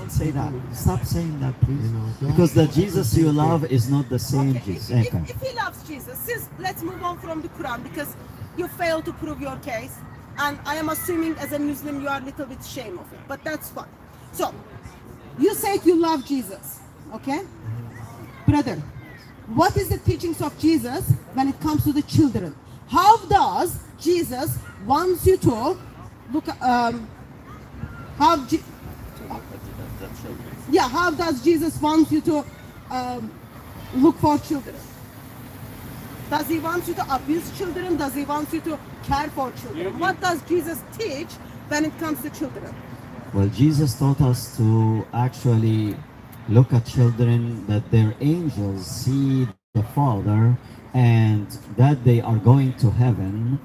don't say that. Stop saying that, please. You know, don't- Because the Jesus you love is not the same Okay, Jesus. if he loves Jesus, let's move on from the Quran because you failed to prove your case, and I am assuming as a Muslim you are a little bit ashamed of it, but that's fine. So, you said you love Jesus, okay? Brother, what is the teachings of Jesus when it comes to the children? How does Jesus wants you to look, how does Jesus want you to look for children? Does he want you to abuse children? Does he want you to care for children? What does Jesus teach when it comes to children? Well, Jesus taught us to actually look at children that their angels see the Father and that they are going to heaven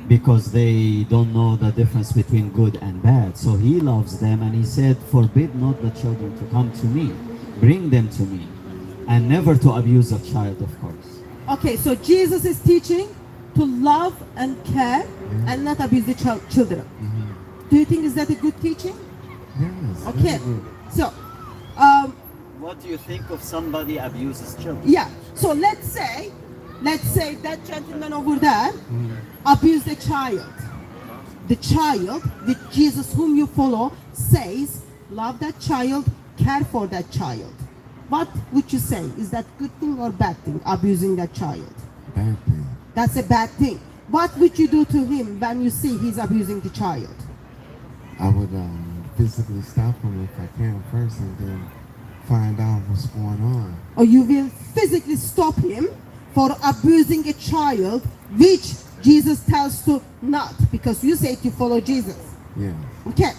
because they don't know the difference between good and bad. So he loves them and he said, forbid not the children to come to me. Bring them to me. And never to abuse a child, of course. Okay, so Jesus is teaching to love and care and not abuse the children. Do you think is that a good teaching? Yes, Okay, very good. so What do you think of somebody abuses children? yeah, so let's say that gentleman over there abused a child. The child, with Jesus whom you follow, says, love that child, care for that child. What would you say? Is that good thing or bad thing, abusing that child? Bad thing. That's a bad thing. What would you do to him when you see he's abusing the child? I would physically stop him if I can first, and then find out what's going on. Or you will physically stop him for abusing a child, which Jesus tells to not, because you said you follow Jesus. Yeah. Okay.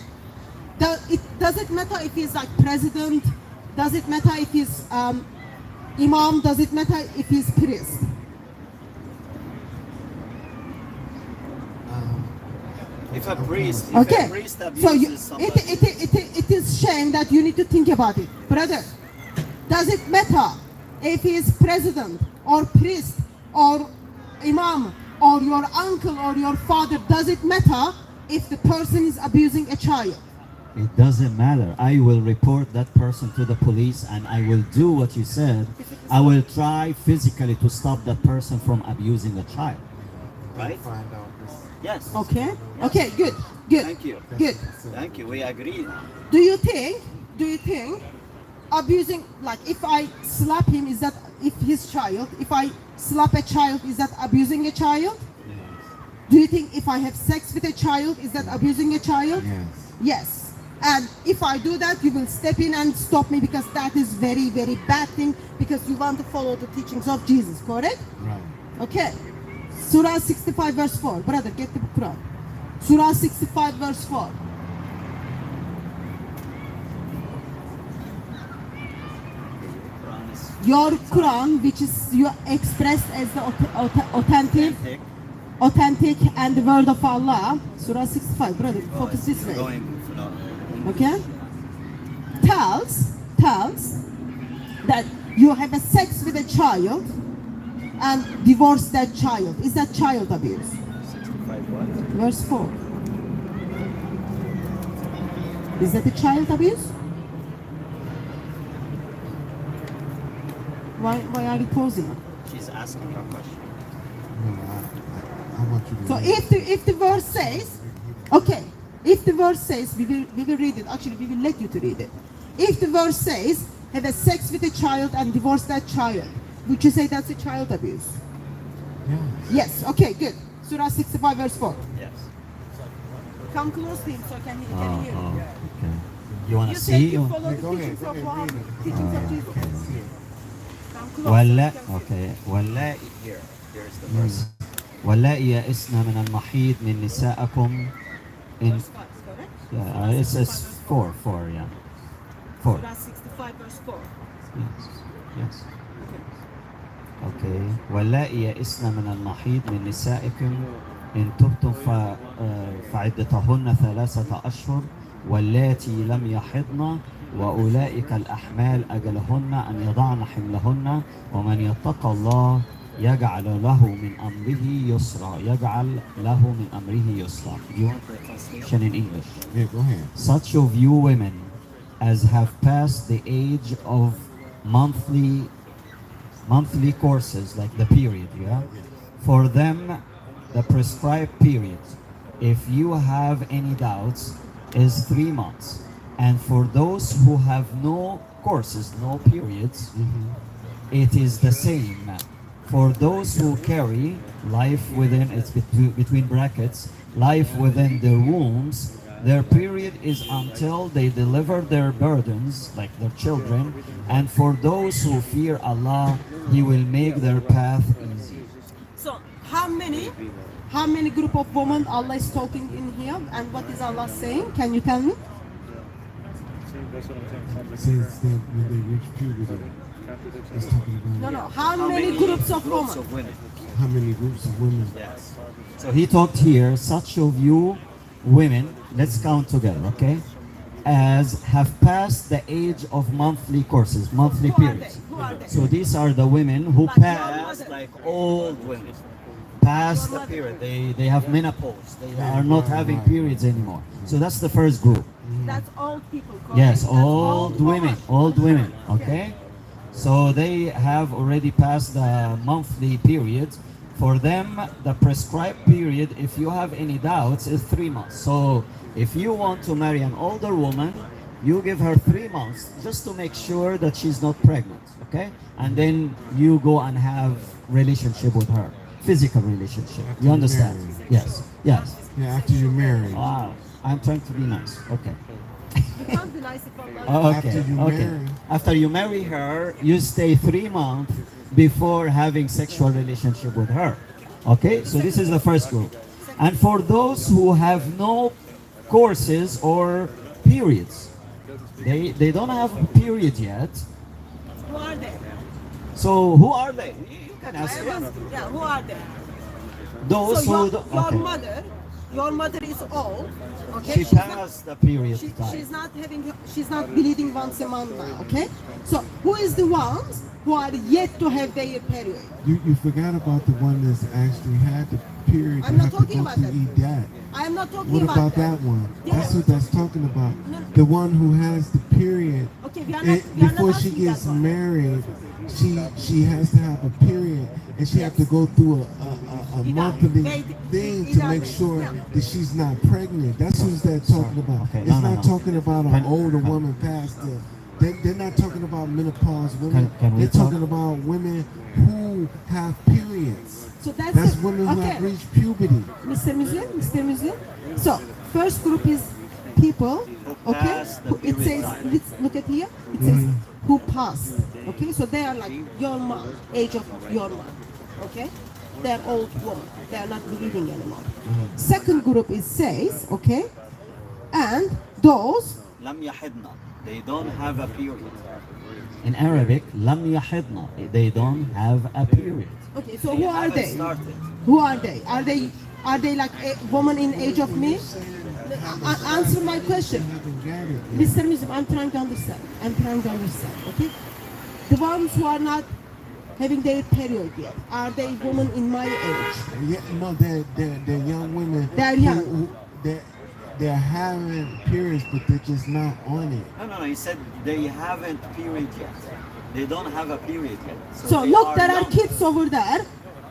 Does it matter if he's like president? Does it matter if he's imam? Does it matter if he's priest? If a priest, Okay. abuses So you, somebody, it is shame that you need to think about it, brother. Does it matter if he is president or priest or imam or your uncle or your father? Does it matter if the person is abusing a child? it doesn't matter. I will report that person to the police and I will do what you said. I will try physically to stop that person from abusing a child. Right? Find out this. Yes. Okay. Okay. Good. Good. Thank you. Good. Thank you. We agree. Do you think abusing, like if I slap him, is that if his child? If I slap a child, is that abusing a child? Do you think if I have sex with a child, is that abusing a child? Yes. Yes. And if I do that, you will step in and stop me because that is very, very bad thing because you want to follow the teachings of Jesus, correct? Right. Okay. Surah 65 verse 4. Brother, get the Quran. Surah 65 verse 4. Your Quran, which is you expressed as the authentic and the word of Allah. Surah 65. Brother, focus this way. Okay? Tells that you have a sex with a child and divorce that child. Is that child abuse? 65 what? Verse 4. Is that a child abuse? Why are you pausing? She's asking a question. No, I want you to. So if the verse says, okay, if the verse says, we will read it. Actually, we will let you to read it. If the verse says, have a sex with a child and divorce that child, would you say that's a child abuse? Yes. Yes. Okay. Good. Surah 65 verse 4. Yes. Come close to him so he can hear. Okay. You want You to said see? you follow the Go ahead, teachings go of ahead, Muhammad, read it. teachings of Jesus. Come close. ولا so you can see. okay ولا here's the verse واللائي يئسن من المحيط من نسائكم in Verse 5, correct? it's 4 yeah 4 Surah 65 verse 4. yes okay واللائي يئسن من المحيط من نسائكم إن تبتم فعدتهن 3 أشهر واللاتي لم يحضن وأولئك الأحمال أجلهن أن يضعن حملهن ومن يتقى الله يجعل له من أمره يسرا يجعل له من أمره يسرا. Do you want the translation in English? Yeah, go ahead. Such of you women as have passed the age of monthly courses, like the period, yeah? For them, the prescribed period, if you have any doubts, is 3 months. And for those who have no courses, no periods, it is the same. For those who carry life within, it's between brackets, life within their wombs, their period is until they deliver their burdens, like their children. And for those who fear Allah, He will make their path easy. So how many group of women Allah is talking in here, and what is Allah saying? Can you tell me? Says that when they reach puberty, it's talking about No. How many groups of women? how many groups of women. Yes. So he talked here, such of you women, let's count together, okay? As have passed the age of monthly courses, monthly Who are periods. they? Who are they? So these are the women who Like your pass, mother. like old women, past the period. They have menopause. They are not having periods anymore. So that's the first group. That's old people. Correct? Yes, That's old women, okay? So they have already passed the monthly period. For them, the prescribed period, if you have any doubts, is 3 months. So if you want to marry an older woman, you give her 3 months just to make sure that she's not pregnant, okay? And then you go and have relationship with her, physical relationship. You understand? Yes, yes. Yeah, after you're married. Wow, I'm trying to be nice, okay. You can't be nice if I'm Oh, not. okay, After you okay. marry. After you marry her, you stay 3 months before having sexual relationship with her. Okay, so this is the first group. And for those who have no courses or periods, they don't have a period yet. Who are they? So who are they? You can I ask am them. asking, yeah, who are they? Those So who your your mother is old. Okay, she she's not- passed the period She, time. she's not bleeding once a month now, okay? So who is the ones who are yet to have their period? You forgot about the one that's actually had the period. I'm and not have to talking go about to that. eat that. I am not talking What about, about that one? Yeah. That's what that's talking about. No. The one who has the period. Okay, we are not, we are not Before she asking gets that one. married, she has to have a period, and she has to go through a monthly thing to make sure that she's not pregnant. That's who's that talking about. Okay, It's no, no, not no. talking about an Can- older can- woman past the. They're not talking about menopause women. Can we They're talk? talking about women who have periods. So That's it. women who Okay. have reached puberty. Mr. Muslim. So first group is people, okay? passed the It period says, time. let's look at here. It says who passed. Okay, so they are like your mom, age of your mom. Okay, they are old women. They are not bleeding anymore. Second group is says, okay, and those. لم يحضن. They don't have a period. In Arabic, لم يحضن. They don't have a period. Okay, so who are haven't they? started. Who are they? Are they like a woman in age of me? Answer my question. Haven't got it yet. Mr. Muslim, I'm trying to understand. Okay? The ones who are not having their period yet, are they women in my age? Yeah, no, they're young women. They're who- young. who- they're having periods, but they're just not on it. No. He said they haven't period yet. They don't have a period yet. So they look, there are young. kids over there.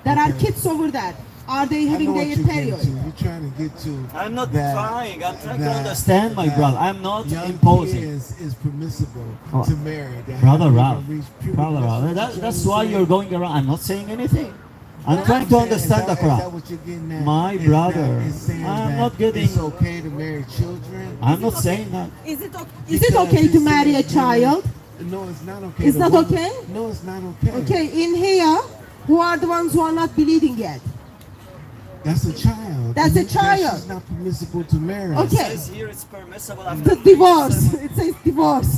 There are kids over there. Are they I know having what their you're getting period? to. You're trying to get to. I'm not that- trying. I'm trying to that- understand, my that brother. I'm not young imposing. Is permissible Oh. to marry. They Brother haven't Ralph, even reached puberty. brother Ralph, what that's you're why saying. you're going around. I'm not saying anything. I'm trying to saying, understand the is that Quran. what you're getting at? My Is brother, that it's saying I'm that not getting- It's okay to marry children. I'm not saying that. Is it Because okay it to marry a says child? women- No, it's not okay. It's The not woman- okay? No, it's not okay. Okay, in here, who are the ones who are not bleeding yet? That's a child. That's a And child. She's not permissible to marry. Okay. It says here it's permissible after The divorce. It says divorce.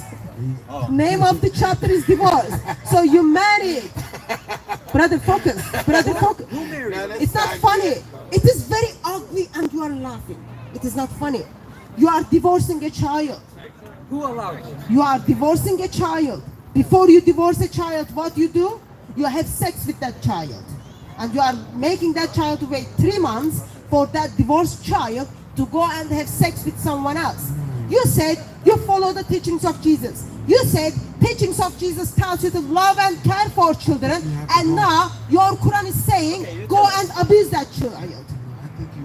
Oh. Name of the chapter is divorce. So you married. Brother, focus. Brother, focus. It's not funny. It is very ugly and you are laughing. It is not funny. You are divorcing a child. Who allowed it? You are divorcing a child. Before you divorce a child, what you do? You have sex with that child. And you are making that child to wait 3 months for that divorced child to go and have sex with someone else. You said you follow the teachings of Jesus. You said teachings of Jesus tells you to love and care for children, and now your Quran is saying go and abuse that child.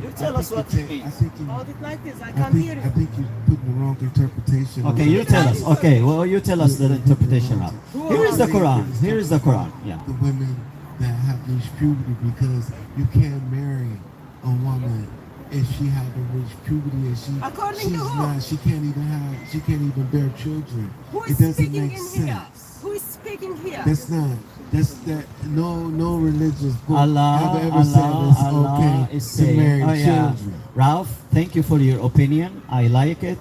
You tell us what you mean. Hold it like this. I can't hear I you. think you're putting the wrong interpretation. Okay, on you it. tell us. Okay, well, you tell us the interpretation of. Here is the Quran. Here is the Quran. Yeah. The women that have reached puberty, because you can't marry a woman if she haven't reached puberty and According she's to who? not, she can't even bear children. Who It is doesn't speaking make in sense. here? Who is speaking here? No religious book Allah, ever said it's Allah okay is to marry saying, children. Ralph, thank you for your opinion. I like it.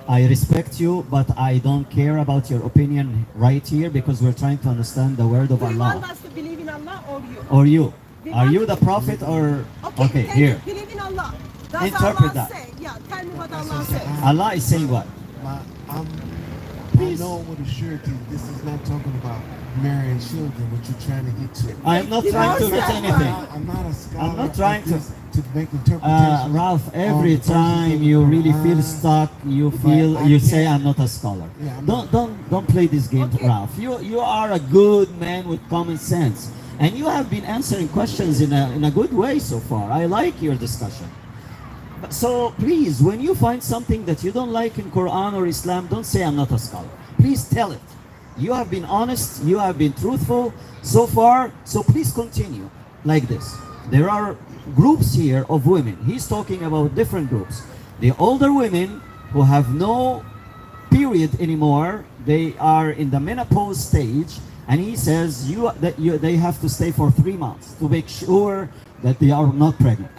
I respect you, but I don't care about your opinion right here because we're trying to understand the word of Do you want Allah. us to believe in Allah or you? Or you. We Are want you to- the prophet or... Okay, thank here. you. Believe in Allah. Does Interpret Allah that. say? Yeah, tell me what Allah says. Allah is saying what? I know with a surety this is not talking about marrying children, what you're trying to get to. I am not trying to get anything. I'm not a scholar. I'm not trying to- make interpretations. Ralph, on every the verses time of you the really feel Quran. stuck, you But feel I you say can't- I'm not a scholar. Yeah, I'm Don't play this game, Okay. Ralph. You are a good man with common sense, and you have been answering questions in a good way so far. I like your discussion. So please, when you find something that you don't like in Quran or Islam, don't say I'm not a scholar. Please tell it. You have been honest, you have been truthful so far, so please continue like this. There are groups here of women. He's talking about different groups. The older women who have no period anymore, they are in the menopause stage, and he says they have to stay for 3 months to make sure that they are not pregnant.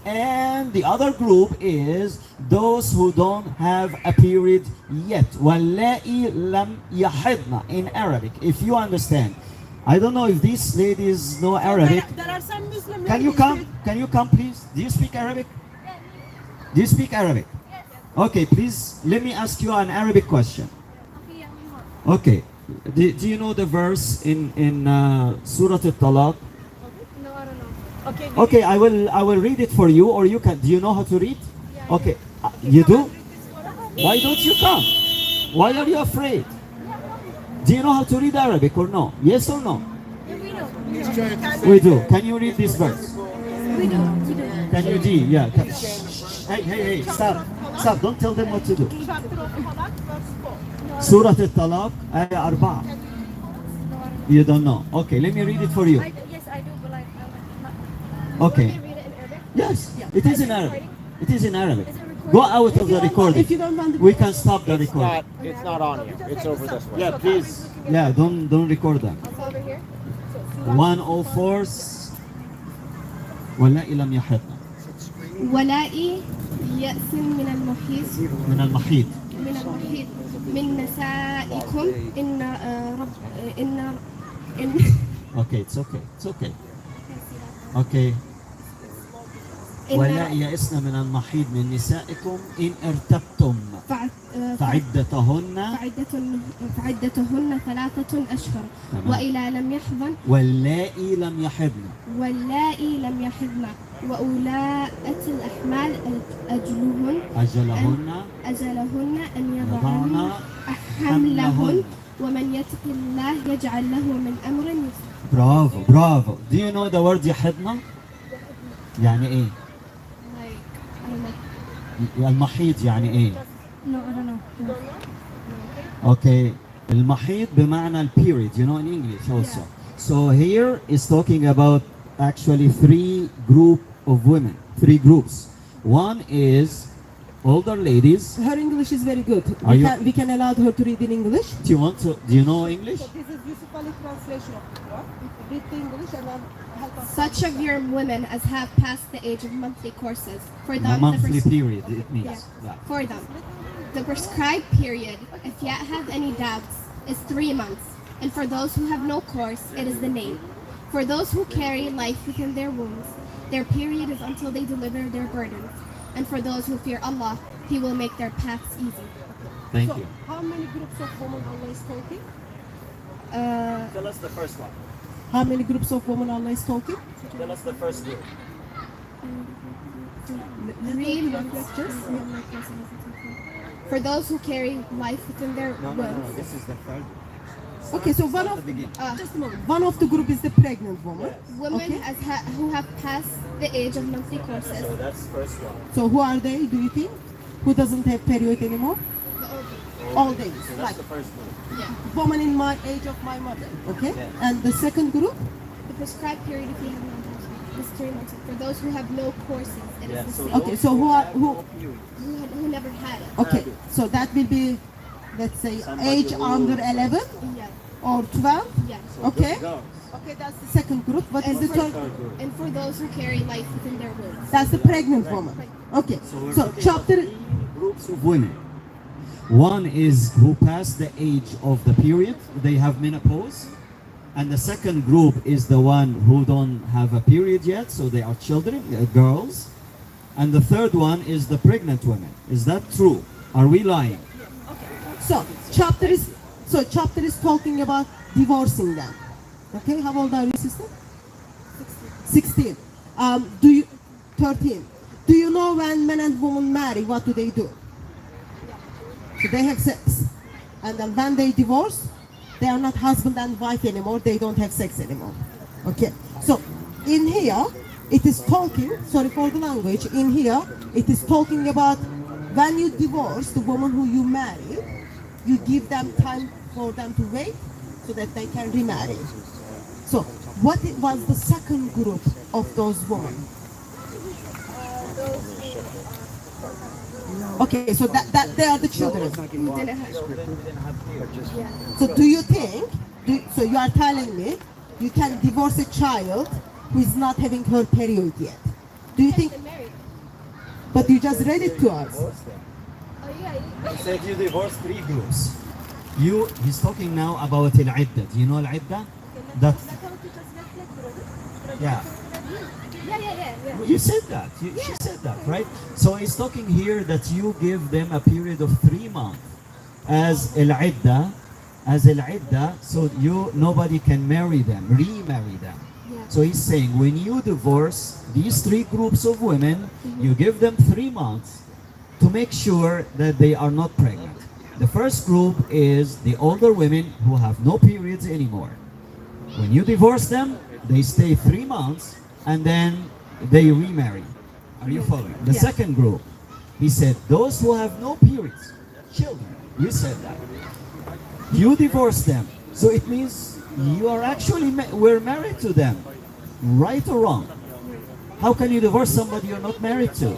And the other group is those who don't have a period yet. وَاللَّائِي لَمْ يَحِضْنَ in Arabic, if you understand. I don't know if these ladies know Arabic. There are some Muslim Can you ladies come? with- Can you come, please? Do you speak Arabic? Do you speak Arabic? Okay, please, let me ask you an Arabic question. Okay, do you know the verse in Surah Al-Talaq? No, I don't know. Okay. Okay, I will read it for you, or you can. Do you know how to read? Okay, you do? Why don't you come? Why are you afraid? Do you know how to read Arabic or no? Yes or no? Yeah, we know. We do. Can you read this verse? We do. We do. Can you do? Yeah. Hey, stop. Don't tell them what to do. Chapter of Talaq, verse 4. Surah Al-Talaq, ayah 4. You don't know. Okay, let me read it for you. Yes, I do, but like, I'm not. Okay. Can you read it in Arabic? Yes, it is in Arabic. It is in Arabic. Is it recorded? Go out of the If you recording. don't want We can stop the recording. It's not on here. It's over this way. Yeah, please. Yeah, don't record them. It's over here. 104 واللائي لم يحضن ولائي يأس من المحيط من المحيط. من نسائكم إن Okay, it's okay. Okay. واللائي يئسن من المحيض من نسائكم إن ارتبتم فعدتهن فعدتهن 3 أشهر تمام. وإلى لم يحضن واللائي لم يحضن واللائي لم يحضن وأولاءة الأحمال أجلهن أن يضعن حملهن ومن يتق الله يجعل له من أمر يسرا. برافو. Do you know the word يحضن؟ يعني إيه؟ المحيض يعني إيه؟ No, I don't know. Okay, المحيط بمعنى period, you know, in English also. So here is talking about actually 3 groups. One is older ladies. Her English is very good. Are you- We can allow her to read in English. Do you know English? This is Yusuf Ali translation of the Quran. Read the English and then help us. Such of your women as have passed the age of monthly courses, for A them monthly period, it means. Yeah. Yeah. For them, the prescribed period, if yet have any doubts, is 3 months, and for those who have no course, it is the name. For those who carry life within their wombs, their period is until they deliver their burdens, and for those who fear Allah, He will make their paths easy. Thank So, you. how many groups of women Allah is talking? Tell us the first one. How many groups of women Allah is talking? Tell us the first group. 3 months. For those who carry life within their wombs, This is the third. Okay, so one of just a moment. One of the group is the pregnant woman. women Okay. who have passed the age of monthly courses, So that's first one. So who are they? Do you think? Who doesn't have period anymore? All days, So like that's the first one. woman in my age of my mother. Okay. And the second group? the prescribed period if you have no is 3 months. For those who have no courses, it is the same. Okay. So who? Who never had it. Okay. So that will be, let's say, age under 11 Yeah. or 12. Yeah. Okay. Girls. Okay, that's the second group. What is the third group? And for those who carry life within their wombs. That's the pregnant woman. Okay. we're So talking chapter. about three groups of women. One is who passed the age of the period, they have menopause. And the second group is the one who don't have a period yet, so they are children, girls. And the third one is the pregnant women. Is that true? Are we lying? So chapter is talking about divorcing them. Okay, how old are you, sister? 16. Do you 13? Do you know when men and women marry, what do they do? So they have sex, and then when they divorce, they are not husband and wife anymore. They don't have sex anymore. Okay. So in here, it is talking. Sorry for the language. In here, it is talking about when you divorce the woman who you marry, you give them time for them to wait so that they can remarry. So what was the second group of those women? Okay, so that they are the children. Who didn't have So do you think? So you are telling me you can divorce a child who is not having her period yet? Do you think? married. But you just read it to us. Oh yeah. He said you divorced three groups. He's talking now about al-idda. Do you know al-idda? That, yeah. Yeah. You said that. She said that, right? So he's talking here that you give them a period of 3 months as al-idda, so nobody can marry them, remarry them. Yeah. So he's saying when you divorce these three groups of women, you give them 3 months to make sure that they are not pregnant. The first group is the older women who have no periods anymore. When you divorce them, they stay 3 months and then they remarry. Are you following? The Yeah. second group, he said, those who have no periods, children, you said that. You divorce them. So it means you are actually, we're married to them. Right or wrong? How can you divorce somebody you're not married to?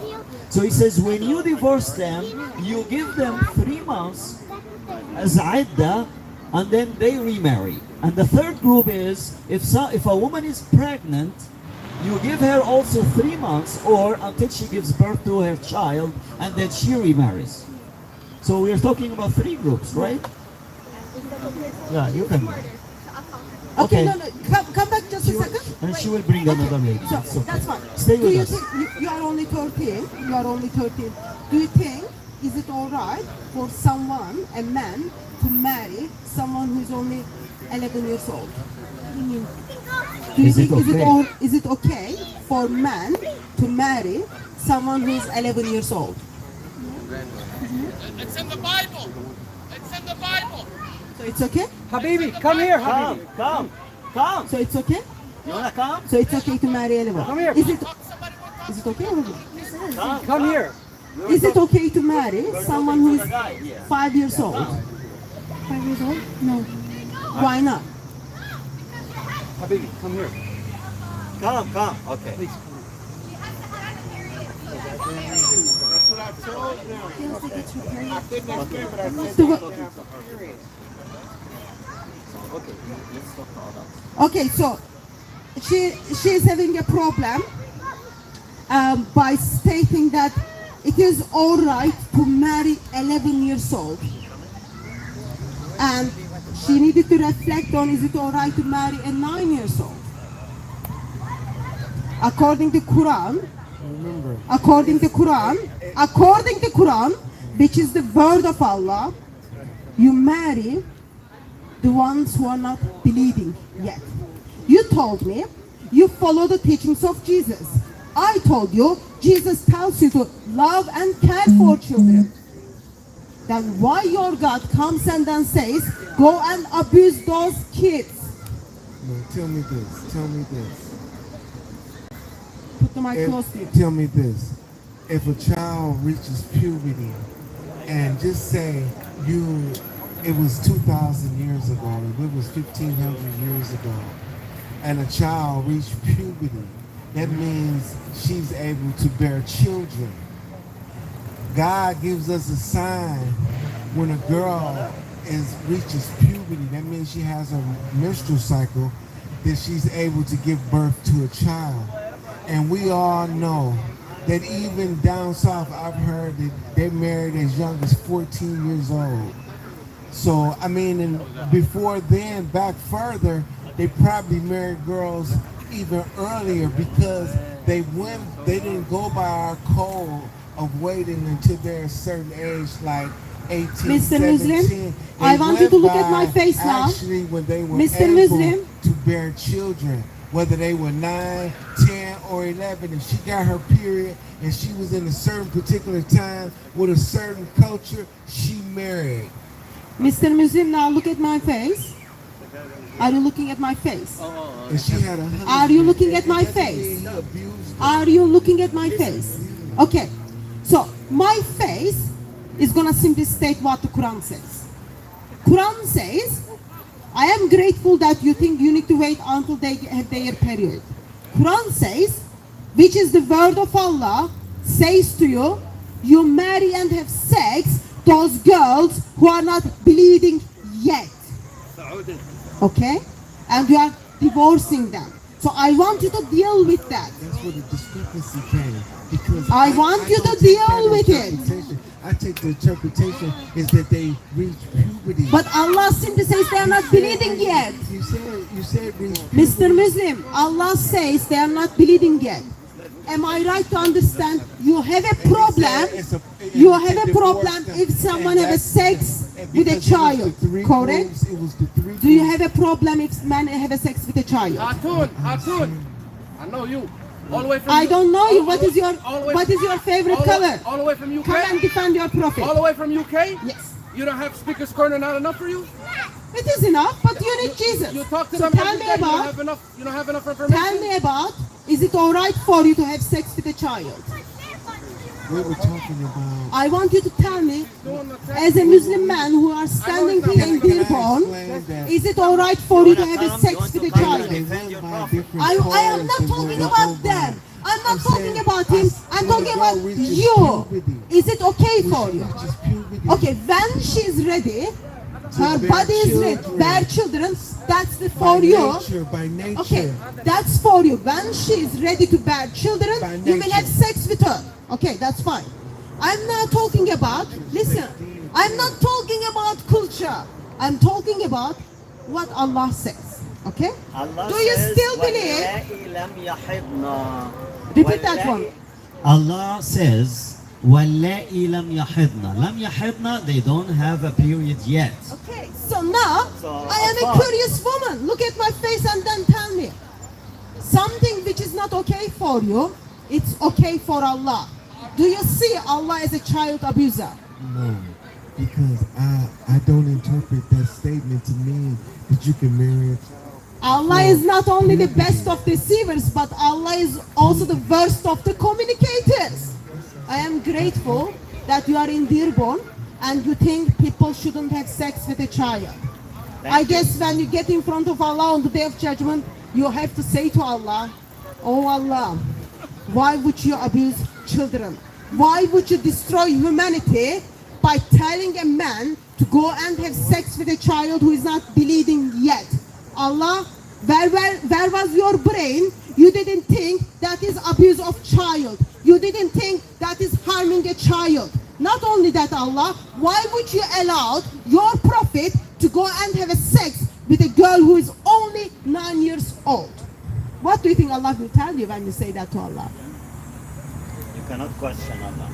So he says, when you divorce them, you give them 3 months as idda, and then they remarry. And the third group is, if a woman is pregnant, you give her also 3 months or until she gives birth to her child, and then she remarries. So we're talking about 3 groups, right? Yeah, you can. Okay, Okay. no. Come back just a second. And she will bring another lady. So It's okay. that's fine. Stay Do with you us. think you are only 13? You are only 13. Do you think is it all right for someone, a man, to marry someone who's only 11 years old? Do you Is it think okay? is it okay for man to marry someone who's 11 years old? It's in the Bible. It's in the Bible. So it's okay? Habibi, come here, Habibi. Come. So it's okay? You wanna come? So it's okay to marry anyone? Come here. Is it Somebody will talk. is it okay or not? Come here. Is it okay to marry someone who's 5 years old? 5 years old? No. Why not? Habibi, come here. Come. Okay. Please. That's what I told them. I couldn't explain, but I said So they what- don't have periods. Okay, let's talk about that. Okay, so she is having a problem by stating that it is all right to marry 11 years old, and she needed to reflect on, is it all right to marry a 9 years old? According to Quran, which is the word of Allah, you marry the ones who are not believing yet. You told me you follow the teachings of Jesus. I told you Jesus tells you to love and care for children. then why your God comes and then says, go and abuse those kids? No, tell me this. Tell me this. Put the mic close to you. Tell me this. If a child reaches puberty, and just say it was 2,000 years ago, it was 1,500 years ago, and a child reached puberty, that means she's able to bear children. God gives us a sign when a girl reaches puberty, that means she has a menstrual cycle, that she's able to give birth to a child. And we all know that even down south, I've heard that they married as young as 14 years old. So, I mean, and before then, back further, they probably married girls even earlier because they didn't go by our code of waiting until they're a certain age, like 18, Mr. 17. Muslim, I want you to look at my face now. Actually, when they were Mr. able Muslim. to bear children, whether they were 9, 10, or 11, if she got her period and she was in a certain particular time with a certain culture, she married. Mr. Muslim, now look at my face. Are you looking at my face? And she had a husband. Are you looking at my And that face? mean he abused her. Are you looking at my face? Okay, so my face is gonna simply state what the Quran says. Quran says, I am grateful that you think you need to wait until they have their period. Quran says, which is the word of Allah, says to you, you marry and have sex those girls who are not bleeding yet. Okay? And you are divorcing them. So I want you to deal with that. That's where the discrepancy came. Because I want you to don't take deal that with it. interpretation. I take the interpretation is that they reached puberty. But Allah simply says they are not bleeding yet. You said reached puberty. Mr. Muslim, Allah says they are not bleeding yet. Am I right to understand? You have a problem. You have a problem if someone has sex with a child, correct? Do you have a problem if man have a sex with a child? Hatun, I know you. All the way from I don't know you. What is your all the way what is your favorite all the- color? All the way from UK? Come and defend your prophet. All the way from UK? Yes. You don't have speaker's corner not enough for you? It is enough, but you need Jesus. You talk to So them tell every me day, you don't about, have enough information? tell me about, is it alright for you to have sex with a child? We were talking about. I want you to tell me, Doing the test. as a Muslim man who are standing here in Dearborn, is it alright for you to have a sex with a child? I am not talking about them. I'm not talking about him. I'm talking about you. Is it okay for you? Okay, when she's ready, her body is ready, bear children, that's for you. By nature. Okay, that's for you. When she is ready to bear children, you will have sex with her. Okay, that's fine. I'm not talking about, listen, I'm not talking about culture. I'm talking about what Allah says. Okay? Allah Do you says, still believe? "وَاللَّائِي لَمْ يَحِضْنَ." Repeat that one. Allah says, وَاللَّائِي لَمْ يَحِضْنَ. لَمْ يَحِضْنَ, they don't have a period yet. Okay, so now So, I am a apart. curious woman. Look at my face and then tell me. Something which is not okay for you, it's okay for Allah. Do you see Allah as a child abuser? No, because I don't interpret that statement to mean that you can marry a Allah is not only the best of deceivers, but Allah is also the worst of the communicators. I am grateful that you are in Dearborn and you think people shouldn't have sex with a child. I guess when you get in front of Allah on the day of judgment, you have to say to Allah, oh Allah, why would you abuse children? Why would you destroy humanity by telling a man to go and have sex with a child who is not bleeding yet? Allah, where was your brain? You didn't think that is abuse of child. You didn't think that is harming a child. Not only that, Allah, why would you allow your prophet to go and have a sex with a girl who is only 9 years old? What do you think Allah will tell you when you say that to Allah? You cannot question Allah.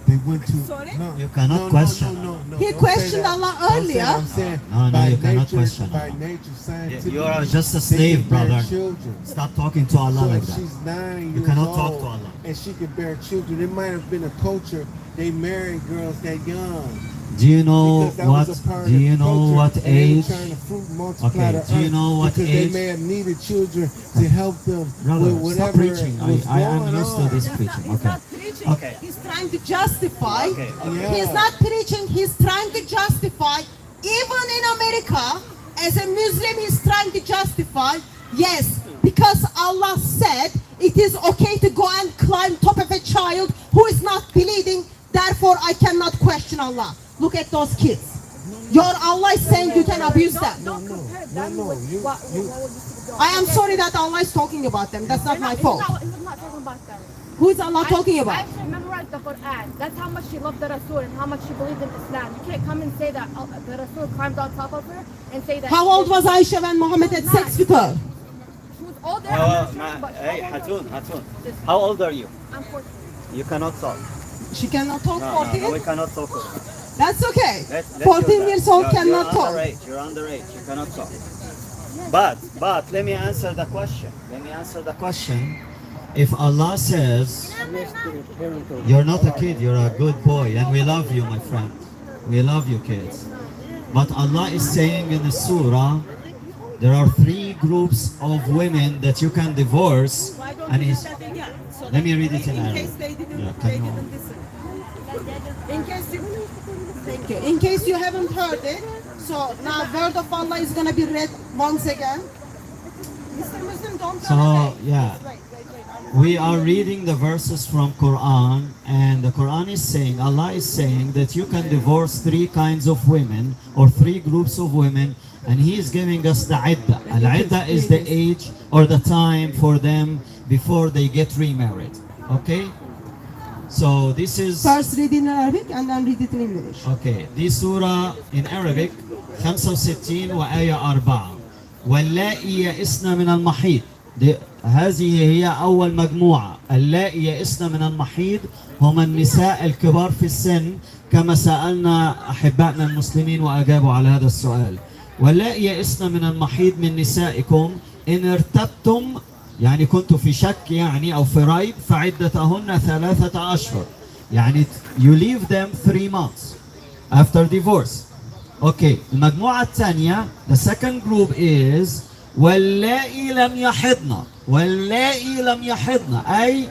They went to. Sorry? No, You cannot question. No, He don't questioned say that. Allah Don't say earlier. that. I'm saying No, by you cannot nature, question by Allah. nature, scientifically, You are just a they slave, can bear brother. children. Stop talking to Allah So like if that. she's 9 You years cannot talk old to Allah. and she can bear children, it might have been a culture. They married girls that young. Do you know Because that what? was a part Do you of know culture, what and they were age? trying to fruit multiply Okay, the do you earth know what because age? they may have needed children to help them Brother, with stop whatever preaching. was I am going used to on. this He's preaching. not Okay. preaching. Okay. He's trying to justify. Okay. Yeah. He's not preaching. He's trying to justify. Even in America, as a Muslim, he's trying to justify. Yes, because Allah said it is okay to go and climb top of a child who is not bleeding. Therefore, I cannot question Allah. Look at those kids. Your Allah is saying you can abuse them. Don't compare them no, with you- what you- what used to go. I am sorry that Allah is talking about them. That's not my fault. He's not talking about them. Who is Allah talking I about? actually memorized the Quran. That's how much she loved the Rasul and how much she believed in Islam. You can't come and say that the Rasul climbed on top of her and say that. How old was Aisha when Muhammad had sex with her? She was older. I'm not sure, but Hey, how old was Hatun. she? How old are you? I'm 14. You cannot talk. She cannot talk No, 14? we cannot talk. That's okay. Let's 14 use years that. old You're cannot talk. underage. You're underage. You cannot talk. But let me answer the question. Let me answer the question. If Allah says you're not a kid, you're a good boy, and we love you, my friend. We love you, kids. But Allah is saying in the surah, there are 3 groups of women that you can divorce, Why don't and you read He's. that again? So Let me read it in in Arabic. case they didn't, Yeah, they can you- didn't listen. In case you, thank you. In case you haven't heard it, so now word of Allah is gonna be read once again. Mr. Muslim, don't So, run away. yeah. Wait. We are reading the verses from Quran, and the Quran is saying, Allah is saying that you can divorce 3 kinds of women or 3 groups of women, and He is giving us the iddah. Al-iddah is the age or the time for them before they get remarried. Okay? So this is First read in Arabic and then read it in English. okay. This surah in Arabic 65 وآية 4 واللائي يئسن من المحيض. هذه هي أول مجموعة. اللائي يئسن من المحيض هم النساء الكبار في السن كما سألنا أحبائنا المسلمين وأجابوا على هذا السؤال. واللائي يئسن من المحيض من نسائكم إن ارتبتم يعني كنتوا في شك يعني أو في ريب فعدتهن 3 أشهر. يعني you leave them 3 months after divorce. Okay, المجموعة الثانية the second group is واللائي لم يحضن. واللائي لم يحضن أي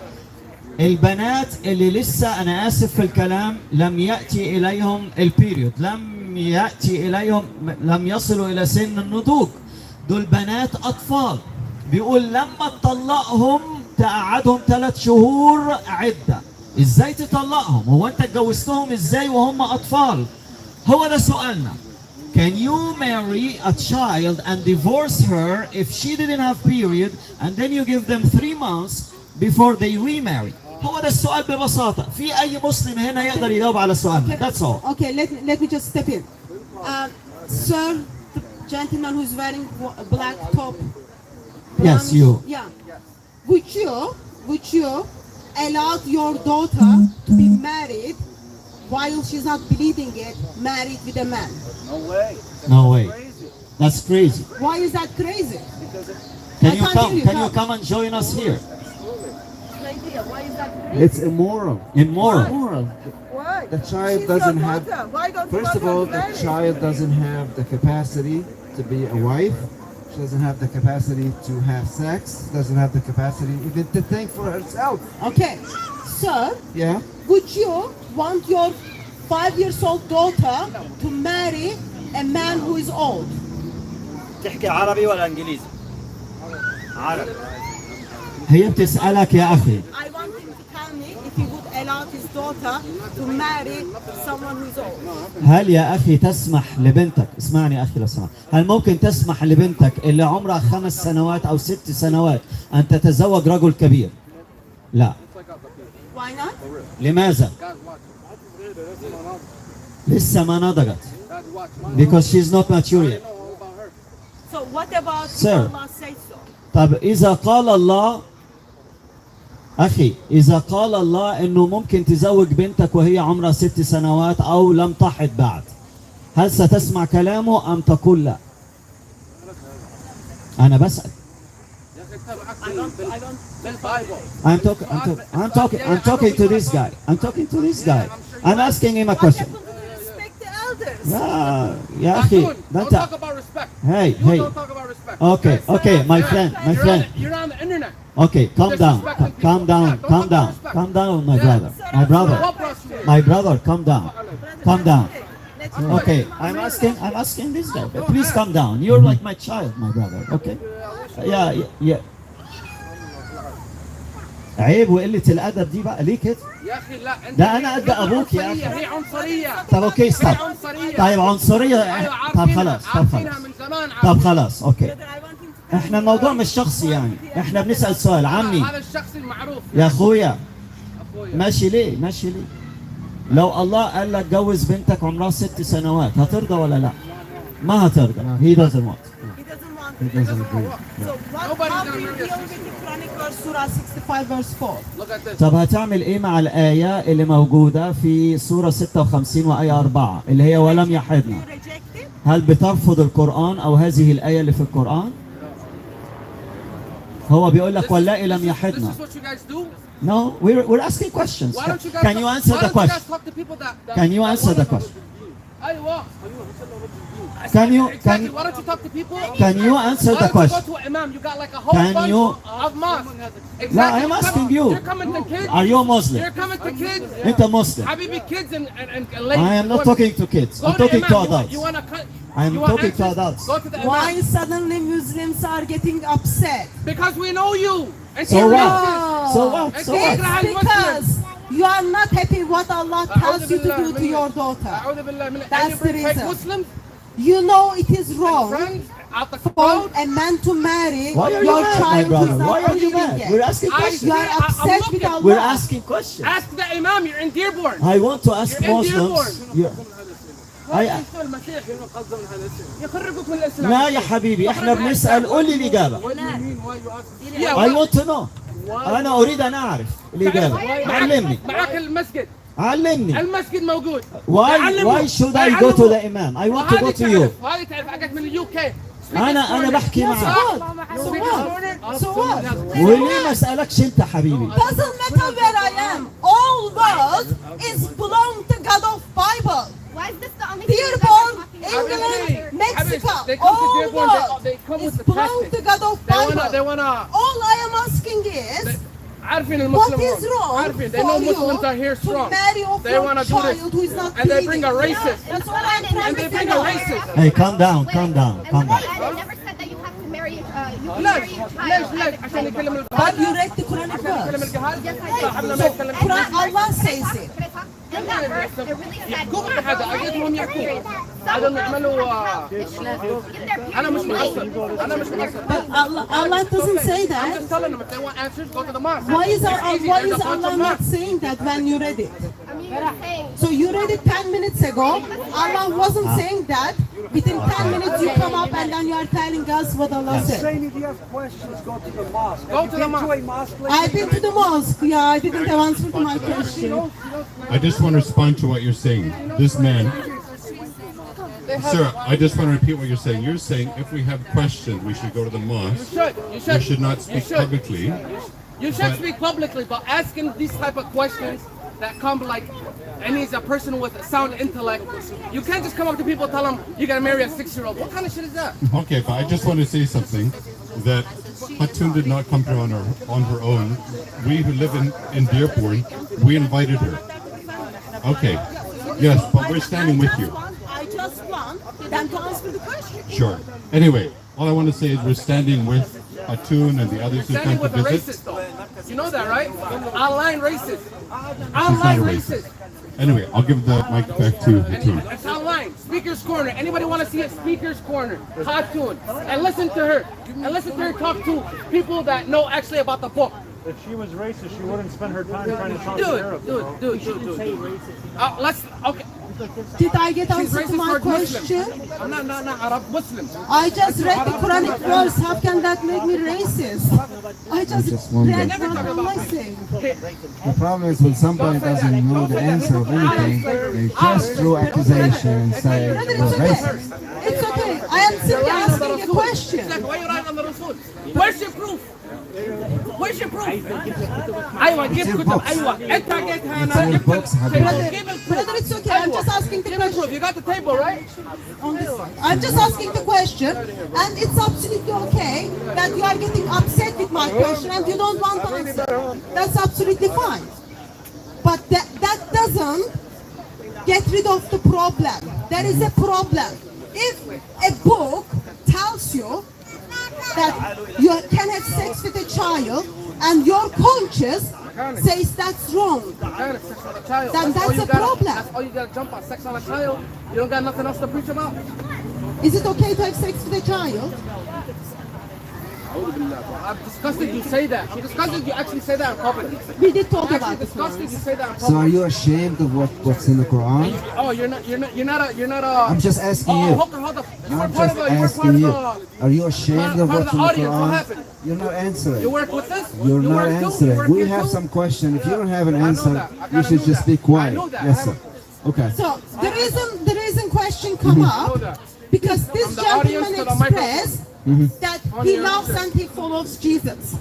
البنات اللي لسه أنا آسف في الكلام لم يأتي إليهم البيريود، لم يصلوا إلى سن النضوج. دول بنات أطفال. بيقول لما تطلقهم تقعدهم 3 شهور عدة. ازاي تطلقهم؟ هو انت اتجوزتهم ازاي وهم اطفال؟ هو ده سؤالنا. Can you marry a child and divorce her if she didn't have period and then you give them 3 months before they remarry? هو ده السؤال ببساطة. في أي مسلم هنا يقدر يجاوب على سؤالنا. That's all. Okay, let me just step in. Sir, the gentleman who's wearing a black top. Yes, you. Yeah. Would you allow your daughter to be married while she's not bleeding it, married with a man? No way. No way. That's crazy. Why is that crazy? Can I you can't come? hear you. Can you come and join us here? Why is that crazy? It's immoral. Immoral. Immoral. Why? The child She's doesn't your have. daughter. Why don't First you of all, want her the married? child doesn't have the capacity to be a wife. She doesn't have the capacity to have sex. Doesn't have the capacity even to think for herself. Okay. Sir, Yeah. would you want your 5-year-old daughter to marry a man who is old? تحكي عربي ولا انجليزي؟ عربي. هي بتسألك يا أخي. I want him to tell me if he would allow his daughter to marry someone who is old. هل يا أخي تسمح لبنتك، اسمعني أخي لو سمحت، هل ممكن تسمح لبنتك اللي عمرها 5 سنوات أو 6 سنوات أن تتزوج رجل كبير؟ لا. Why not? لماذا؟ لسه ما نضجت. Because she's not mature yet. So what about if Sir. Allah says so? طب إذا قال الله أخي إذا قال الله إنه ممكن تزوج بنتك وهي عمرها 6 سنوات أو لم تحض بعد، هل ستسمع كلامه أم تقول لا؟ أنا بسأل. I'm talking to this guy. I'm talking to this guy. I'm asking him a question. Respect the يا أخي Cartoon, ده don't أنت talk about respect. Hey, You hey. don't talk about respect. Okay, okay, my friend, my friend. You're on the internet. Okay, calm down, Disrespecting calm people. down, Yeah, don't calm talk down, about respect. calm down, my Yeah. brother, my brother, What brought you here? my brother, calm down, calm down. Let's Okay, I'm asking this guy, but please calm down. You're like my child, my brother. Okay? Yeah, yeah. عيب وقلة الأدب دي بقى ليه كده؟ يا اخي لا انت ده أنا قد أبوك يا عنصرية، أخي. هي عنصرية. طب أوكي ستوب. هي عنصرية. طيب عنصرية. ايوه طب عارفينها، خلاص، طب عارفينها خلاص. من زمان. طب خلاص، أوكي. I want him to إحنا الموضوع مش شخصي يعني، إحنا بنسأل سؤال عمي. هذا الشخص المعروف يا أخويا اخويا. ماشي ليه؟ ماشي ليه؟ لو الله قال لك جوز بنتك عمرها 6 سنوات هترضى ولا لا؟ ما هترضى. He doesn't want. He doesn't want it. So Nobody's how gonna do you marry deal a with the Quranic verse Surah 65 verse 4? Look at this. طب هتعمل ايه مع الآية اللي موجودة في سورة 56 وآية 4 اللي هي ولم Do يحدنا؟ you reject it? هل بترفض القرآن أو هذه الآية اللي في القرآن؟ هو بيقول لك واللائي لم This يحدنا. is what you guys do. No, we're asking questions. Why don't you guys Can you answer why the don't you guys question? talk to people that Can you that answer the wanna- question? ايوه. Can you Exactly. Why don't you talk to people? can you answer Why the don't you question? go to an imam? You got like a whole Can bunch you- of mosques. Exactly. No, I'm asking you. You're coming to kids. Are you a Muslim? You're coming to kids. أنت Muslim. Habibi kids and ladies. I am not talking to kids. Go I'm to talking to imam. adults. You want to cut? I am you want talking to answers? adults. Go to the imam. Why suddenly Muslims are getting upset? Because we know you. And So you're what? racist. So what? So what? It's because you are not happy what Allah tells you to do to your daughter. أعوذ بالله من That's and you bring the fake reason. Muslims You know it is wrong friends out the for crowd. a man to marry Why are you your mad, my child who brother? is not Why are you believing mad? We're yet. asking I- questions. You are I'm upset with looking. Allah. We're asking questions. Ask the imam. You're in Dearborn. I want to ask You're in Muslims. I- يخرجوك من الإسلام. لا يا حبيبي احنا بنسأل قول لي الإجابة. Yeah, I want to know. أنا أريد أن أعرف الإجابة. علمني. معك المسجد. علمني. المسجد موجود. Why should I go to the imam? I want to go to you. وهذه تعرف حقك من اليو كي. أنا بحكي So معك. what? So what? So what? وليه ما أسألكش أنت حبيبي؟ Doesn't matter where I am. All world is belong to God of Bible. Why is this the only thing you guys Dearborn, are talking about? England, Mexico, They come to all Dearborn, world they come with is the belong testing. to God of They Bible. wanna All I am asking is, عارفين what المسلم is wrong عارفين they for know you Muslims are here to strong. marry off They your wanna do this. child who is not And they bring a believing? racist. That's what I'm And trying they to bring say. a racist. Hey, calm down, calm down, calm down. I never said that you have to marry you can ليش marry your ليش child. ليش عشان يكلم But الجهال you read the Quranic يكلم verse. الجهال صاحبنا ما So, يتكلم Quran, Allah says it. Can I talk? In that verse, it really said يحكوا بهذا أجدهم يحكوا some هذا girls يعملوا have issues in their أنا مش period معصب أنا مش معصب But Allah doesn't say I'm that. just telling them if they want answers go to the mosque. Why is It's easy. why There's is a bunch Allah of not mosques. saying that when you read it? I mean, you're saying So you read it 10 minutes ago. Allah wasn't saying that. Within 10 minutes you come up and then you are telling us what Allah said. Saying if you have questions, go to the mosque. Go Have to you the been mosque. a mosque I've been to the mosque. Yeah, I didn't have answer to my question. I just want to respond to what you're saying. This man, sir, I just want to repeat what you're saying. You're saying if we have questions, we should go to the mosque. We should not speak publicly. You should But- speak publicly, but asking these type of questions that come like, and he's a person with a sound intellect. You can't just come up to people and tell them you gotta marry a 6-year-old. What kind of shit is that? Okay, but I just want to say something that Hatun did not come here on her own. We who live in Dearborn, we invited her. Okay. Yes, but we're standing with you. I just want them to answer the question. Sure. Anyway, all I want to say is we're standing with Hatun and the others who Standing come to with a visit. racist though. You know that, right? Online racist. She's not Online a racist. racist. Anyway, I'll give the mic back to Hatun. It's online. Speaker's Corner. Anybody want to see a Speaker's Corner? Cartoon. And listen to her. And listen to her talk to people that know actually about the book. If she was racist, she wouldn't spend her time trying to talk to Arabs. Dude. Let's, okay. Did I get She's answer to racist my toward Muslims. question? I'm not Arab, Muslim. I just read the Quranic verse. How can that make me racist? I just read what Allah saying. The problem is when somebody doesn't know the answer of anything, they just throw accusation and say Brother, you're it's okay. racist. It's okay. I am simply asking a question. Why you writing on the Rasul? Where's your proof? Where's your proof? ايوه جيب your كتب books. ايوه انت جيتها It's انا your books, حبيبي. جيب البروف. Brother, it's okay. I'm just asking the Give me question. proof. You got the table, right? I'm just asking the question, and it's absolutely okay that you are getting upset with my question and you don't want to answer. That's absolutely fine. But that doesn't get rid of the problem. There is a problem. If a book tells you that you can have sex with a child and your conscience says that's wrong, Sex on a child. Then all that's you a gotta- problem. That's all you gotta jump on. Sex on a child. You don't got nothing else to preach about. is it okay to have sex with a child? I'm disgusted you say that. I'm disgusted you actually say that in public. We did talk I'm about actually this. disgusted you say that in So are public. you ashamed of what's in the Quran? Oh, you're not a. I'm just asking Oh, you. hold up. You were I'm part just of the. You were part asking of you. the. Are you ashamed of part of what's the in the audience. What Quran? happened? You're not answering. You work with this? You're You not work too? You answering. work We here have too? some question. If you don't have an I know answer, that. I you kinda should knew just that. be quiet. I know that. Yes, I sir. Okay. So the reason question come up because this From the audience gentleman to the microphone. expressed that he loves and he follows Jesus.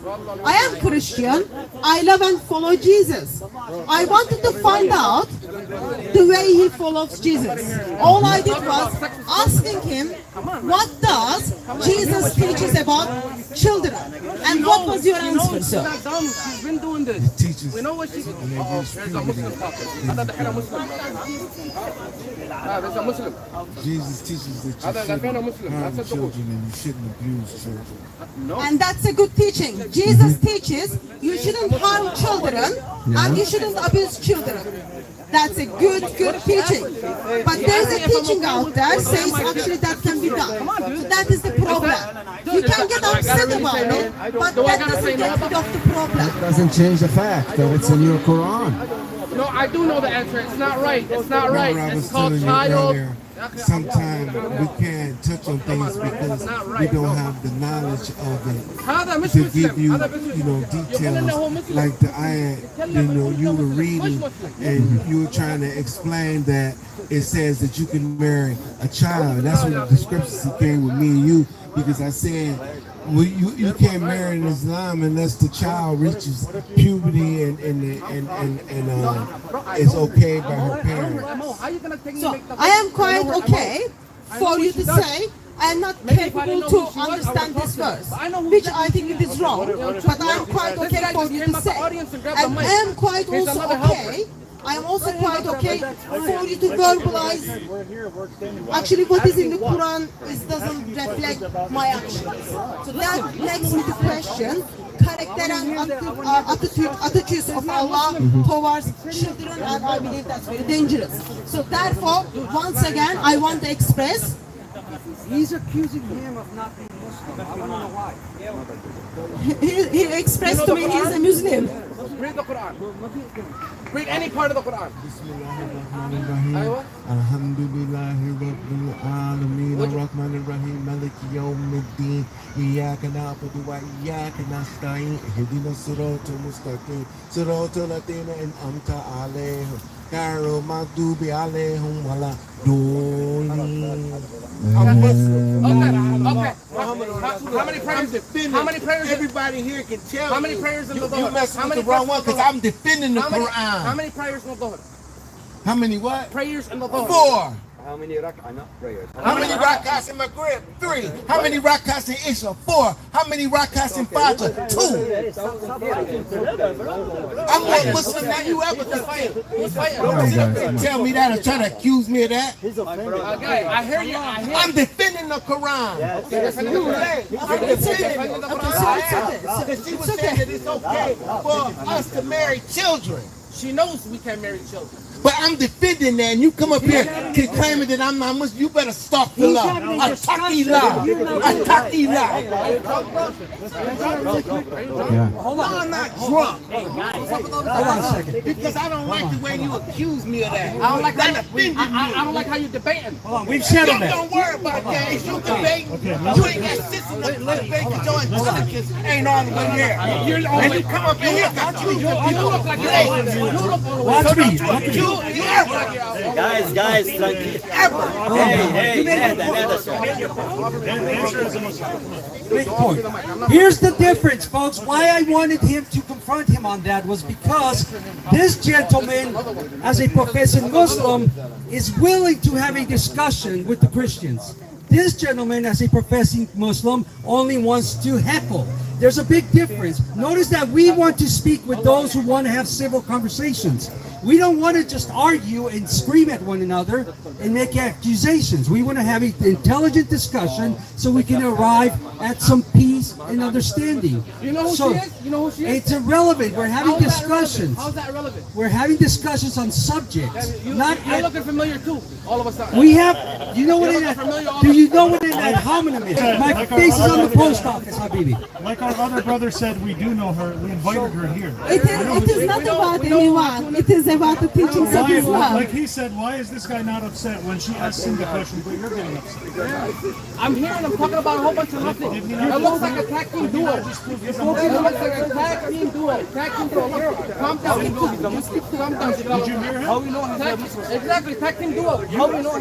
I am Christian. I love and follow Jesus. I wanted to find out the way he follows Jesus. All I did was asking him, what does Jesus teaches about children? And what was your answer, She's sir? not dumb. She's been doing this. teaches- We know what she's. Oh, there's a Muslim talking. I thought they had a Muslim. There's a Muslim. Jesus teaches that I thought that kind of you Muslim. shouldn't harm That's a good children and you shouldn't abuse children. And that's a good teaching. Jesus teaches you shouldn't harm children and you shouldn't abuse children. That's a good teaching. But there's a teaching out there says actually that can be done. So that is the problem. You can get upset about it, but that doesn't get rid of the problem. Doesn't change the fact that it's in your Quran. No, I do know the answer. It's not right. It's not right. Remember I was It's called telling you child. earlier, sometimes we can't touch on things because we don't have the knowledge of it هذا مش to مسلم. give you, هذا مش you know, يقول إنه هو details مسلم. like the ayat, you know, you were reading and you were trying to explain that it says that you can marry a child. That's what the discrepancy came with me and you because I said, well, you can't marry in Islam unless the child reaches puberty and is okay by her parents. How you gonna take me So make the I am quite okay for you to say I am not capable to understand this verse, which I think it is wrong. But I am quite okay for you to say, and I am quite also okay. I am also quite okay for you to verbalize. Actually, what is in the Quran doesn't reflect my actions. So that makes me to question character and attitudes of Allah towards children, and I believe that's very dangerous. So therefore, once again, I want to express. He's accusing him of not being Muslim. I want to know why. He expressed to me he's a Muslim. Read the Quran. Read any part of the Quran. أيوة. Alhamdulillahi Rabbil Alameen Ar-Rahman Ar-Rahim Maliki Yawmiddin Iyyaka na'budu wa iyyaka nasta'in Ihdina as-siratal mustaqim Siratal ladzina an'amta 'alayhim ghayril maghdubi 'alayhim waladdallin. Okay. How many prayers? How many prayers? Everybody here can tell How many prayers in the you Dhuhr? messing How with many the wrong prayers one in the because I'm defending the How Quran. many prayers in the Dhuhr? How many what? Prayers in the Dhuhr. 4. How many rak'ah, not prayers? How many rak'ahs in Maghrib? 3. How many rak'ahs in Isha? 4. How many rak'ahs in Fajr? 2. I'm more Muslim than you ever been. Tell me that or try to accuse me of that. Okay, I hear you. I hear I'm defending the Quran. I'm defending the Quran. Because she was saying that it's okay for us to marry children. She knows we can't marry children. But I'm defending that, and you come up here claiming that I'm not Muslim. You better stop the law. Attaqillah. Attaqillah. Yeah. No, I'm not drunk. Because I don't like the way you accuse me of that. I don't like that how offended I me. don't like how you're debating. We've settled that. Don't worry about that. It's your debate. You ain't got sense enough to debate because your intelligence ain't all the way there. And you come up here, you You look like you're Watch me. Guys, tranquilo. Hey, nada, sir. Great point. Here's the difference, folks. Why I wanted him to confront him on that was because this gentleman, as a professing Muslim, is willing to have a discussion with the Christians. This gentleman, as a professing Muslim, only wants to heckle. There's a big difference. Notice that we want to speak with those who want to have civil conversations. We don't want to just argue and scream at one another and make accusations. We want to have an intelligent discussion so we can arrive at some peace and understanding. You know who she is? You know who she is? It's irrelevant. We're having discussions. How's that relevant? We're having discussions on subjects. You're looking familiar too, all of a sudden. We have, you know what do you know what an ad hominem is? My face is on the post office, Habibi. Like our other brother said, we do know her. We invited her here. It is not about anyone. It is about the teachings of Islam. Like he said, why is this guy not upset when she asks him the question, but you're getting upset? I'm here and I'm talking about a whole bunch of nothing. It looks like a tag team duo. It looks like a tag team duo. Tag team duo. Calm down. Calm down. Did you hear him? Exactly, tag team duo. How we know